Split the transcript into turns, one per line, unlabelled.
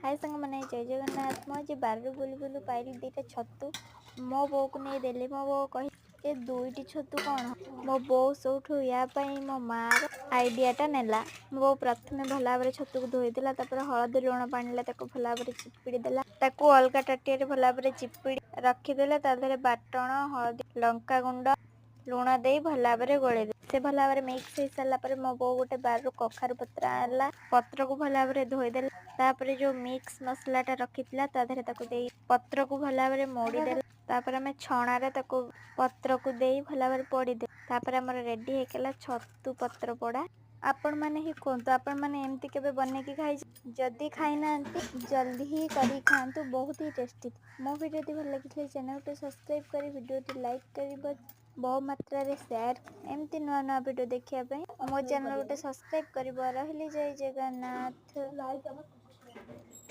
हाय संग मैंने जय जगन्नाथ मुझे बारू बुलू बुलू पाइली दीटा छतु मो बो को नहीं देली मो बो कही ए दुईटी छतु कौन मो बो सोठू या मो मार आइडियाटा नेला। मो बो प्रथमे भल भाव छतु को धोईदेला हलदी लुण पानी भल भाव चिपुड़ी देला ताकू अलगा टाटिया भल भाव चिपुड़ी रखीदेला बाटण हलदी लंका गुंड लुण दे भल भाव गोले से भल भाव मिक्स हो सारा पर मो बो गोटे बारू कखारु पत्र आला पत्र को भल भाव धोईदेला तापर जो मिक्स मसलाटा रखिथिला ताधरे ताकू देई पत्र को भल भाव मोड़ी देला तापर हमें छणारे ताकू पत्र को देई भल भाव पोड़ी दे तापर हमर रेडी हेकला छतु पत्र पोड़ा। आपण माने ही कहतु आपण माने एमती केबे बने की खाई जदी खाई ना जल्दी ही करी खांतु बहुत ही टेस्टी। मो वीडियो टी भल लगी चैनल को सब्सक्राइब करी वीडियो टी लाइक करी बहु मात्रा रे शेयर एमती नुआ नुआ वीडियो देखिया पे मो चैनल को सब्सक्राइब करी रहिली जय जगन्नाथ।